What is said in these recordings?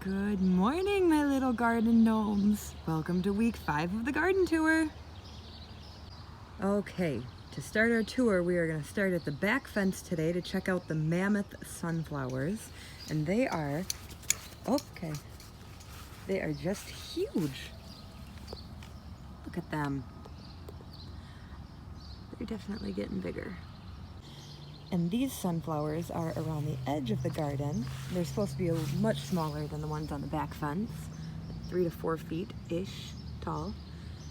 Good morning, my little garden gnomes. Welcome to week 5 of the garden tour. Okay, to start our tour, we are going to start at the back fence today to check out the mammoth sunflowers. And they are just huge. Look at them. They're definitely getting bigger. And these sunflowers are around the edge of the garden. They're supposed to be much smaller than the ones on the back fence, 3 to 4 feet-ish tall.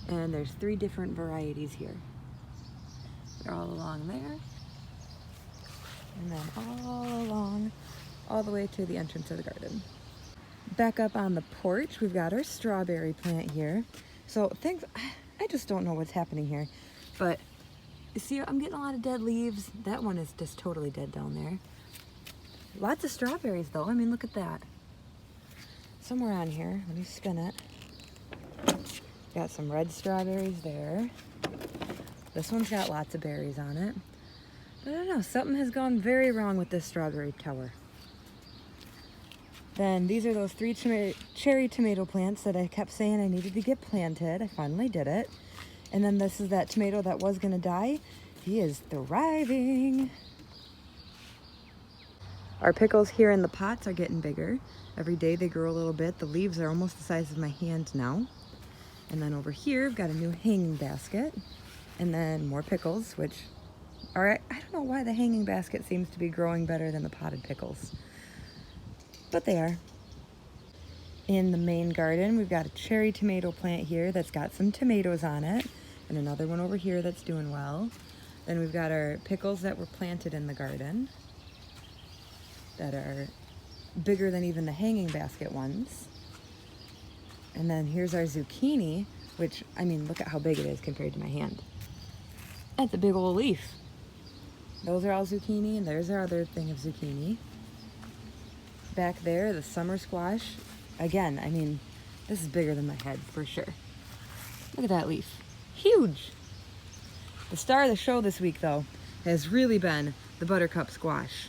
And there's 3 different varieties here. They're all along there. And then all along, all the way to the entrance of the garden. Back up on the porch, we've got our strawberry plant here. So I just don't know what's happening here, but see, I'm getting a lot of dead leaves. That one is just totally dead down there. Lots of strawberries though. I mean, look at that. Somewhere on here, let me spin it. Got some red strawberries there. This one's got lots of berries on it. But I don't know, something has gone very wrong with this strawberry tower. Then these are those 3 cherry tomato plants that I kept saying I needed to get planted. I finally did it. And then this is that tomato that was gonna die. He is thriving. Our pickles here in the pots are getting bigger. Every day they grow a little bit. The leaves are almost the size of my hand now. And then over here, I've got a new hanging basket. And then more pickles, which are, I don't know why the hanging basket seems to be growing better than the potted pickles. But they are. In the main garden, we've got a cherry tomato plant here that's got some tomatoes on it, and another one over here that's doing well. Then we've got our pickles that were planted in the garden that are bigger than even the hanging basket ones. And then here's our zucchini, which, I mean, look at how big it is compared to my hand. That's a big old leaf. Those are all zucchini, and there's our other thing of zucchini. Back there, the summer squash. Again, I mean, this is bigger than my head for sure. Look at that leaf. Huge. The star of the show this week, though, has really been the buttercup squash.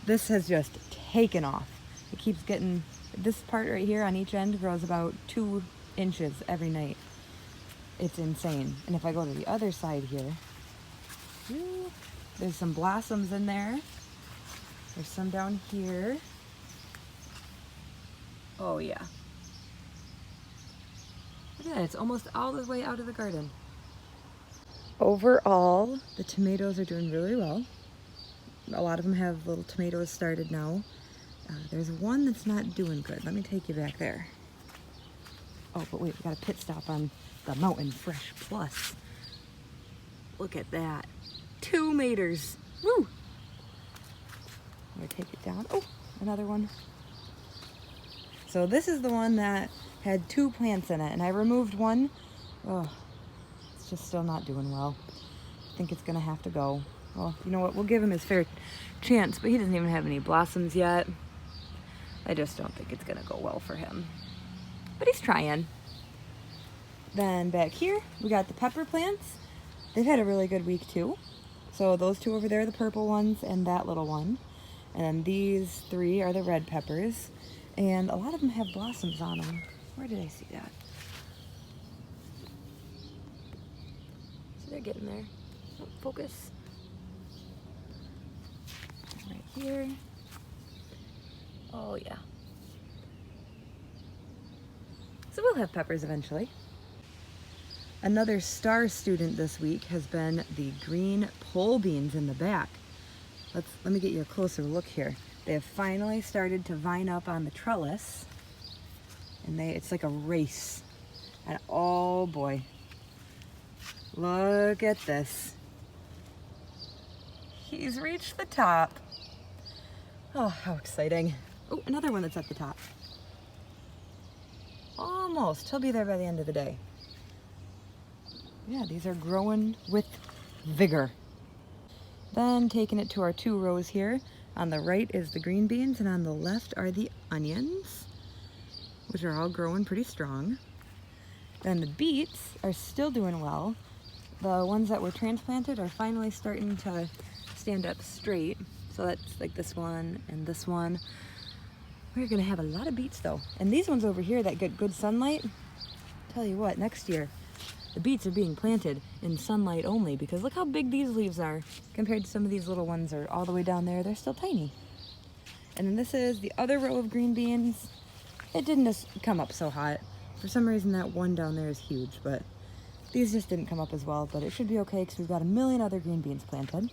This has just taken off. It keeps getting, this part right here on each end grows about 2 inches every night. It's insane. And if I go to the other side here, there's some blossoms in there. There's some down here. Oh yeah. Look at that, it's almost all the way out of the garden. Overall, the tomatoes are doing really well. A lot of them have little tomatoes started now. There's one that's not doing good. Let me take you back there. Oh, but wait, we got a pit stop on the Mountain Fresh Plus. Look at that. 2 meters. Woo! I'm gonna take it down. Oh, another one. So this is the one that had 2 plants in it, and I removed one. Oh, it's just still not doing well. I think it's gonna have to go. Well, you know what, we'll give him his fair chance, but he doesn't even have any blossoms yet. I just don't think it's gonna go well for him. But he's trying. Then back here, we got the pepper plants. They've had a really good week too. So those 2 over there are the purple ones and that little one. And then these 3 are the red peppers. And a lot of them have blossoms on them. Where did I see that? So they're getting there. Oh, focus. Right here. Oh yeah. So we'll have peppers eventually. Another star student this week has been the green pole beans in the back. Let me get you a closer look here. They have finally started to vine up on the trellis, and it's like a race. And oh boy, look at this. He's reached the top. Oh, how exciting. Oh, another one that's at the top. Almost. He'll be there by the end of the day. Yeah, these are growing with vigor. Then taking it to our 2 rows here. On the right is the green beans, and on the left are the onions, which are all growing pretty strong. Then the beets are still doing well. The ones that were transplanted are finally starting to stand up straight. So that's like this one and this one. We're gonna have a lot of beets though. And these ones over here that get good sunlight, tell you what, next year, the beets are being planted in sunlight only because look how big these leaves are compared to some of these little ones are all the way down there. They're still tiny. And then this is the other row of green beans. It didn't just come up so hot. For some reason that one down there is huge, but these just didn't come up as well, but it should be okay because we've got a million other green beans planted.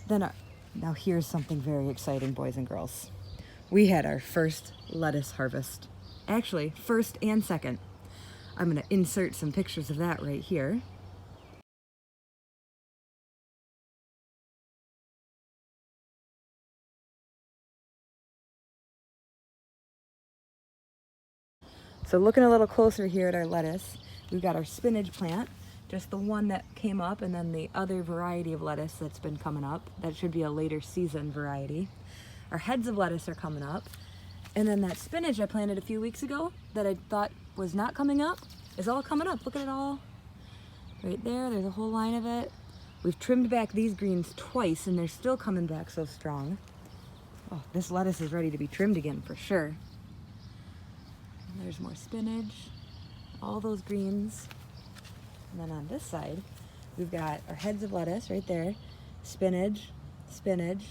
Then, now here's something very exciting, boys and girls. We had our first lettuce harvest. Actually, first and second. I'm gonna insert some pictures of that right here. So looking a little closer here at our lettuce, we've got our spinach plant, just the one that came up, and then the other variety of lettuce that's been coming up. That should be a later season variety. Our heads of lettuce are coming up. And then that spinach I planted a few weeks ago that I thought was not coming up is all coming up. Look at it all right there. There's a whole line of it. We've trimmed back these greens twice and they're still coming back so strong. Oh, this lettuce is ready to be trimmed again for sure. And there's more spinach, all those greens. And then on this side, we've got our heads of lettuce right there, spinach, spinach,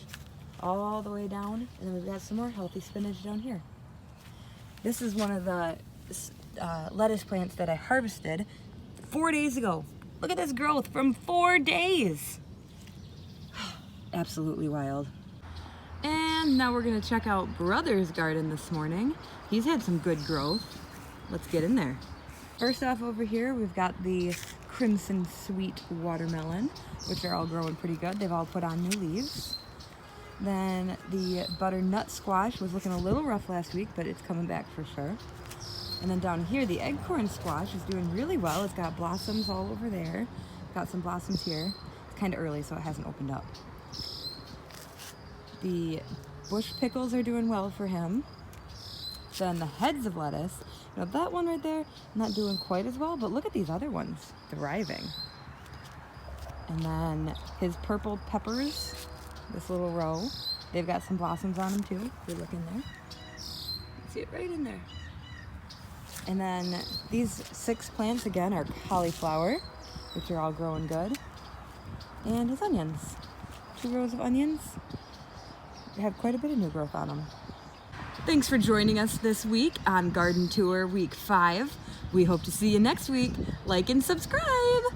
all the way down, and then we've got some more healthy spinach down here. This is one of the lettuce plants that I harvested 4 days ago. Look at this growth from 4 days. Absolutely wild. And now we're gonna check out Brother's garden this morning. He's had some good growth. Let's get in there. First off over here, we've got the Crimson Sweet watermelon, which are all growing pretty good. They've all put on new leaves. Then the butternut squash was looking a little rough last week, but it's coming back for sure. And then down here, the eggcorn squash is doing really well. It's got blossoms all over there. Got some blossoms here. It's kind of early, so it hasn't opened up. The bush pickles are doing well for him. Then the heads of lettuce, you know, that one right there, not doing quite as well, but look at these other ones, thriving. And then his purple peppers, this little row, they've got some blossoms on them too. If you look in there, you see it right in there. And then these 6 plants again are cauliflower, which are all growing good. And his onions, 2 rows of onions. They have quite a bit of new growth on them. Thanks for joining us this week on Garden Tour Week 5. We hope to see you next week. Like and subscribe.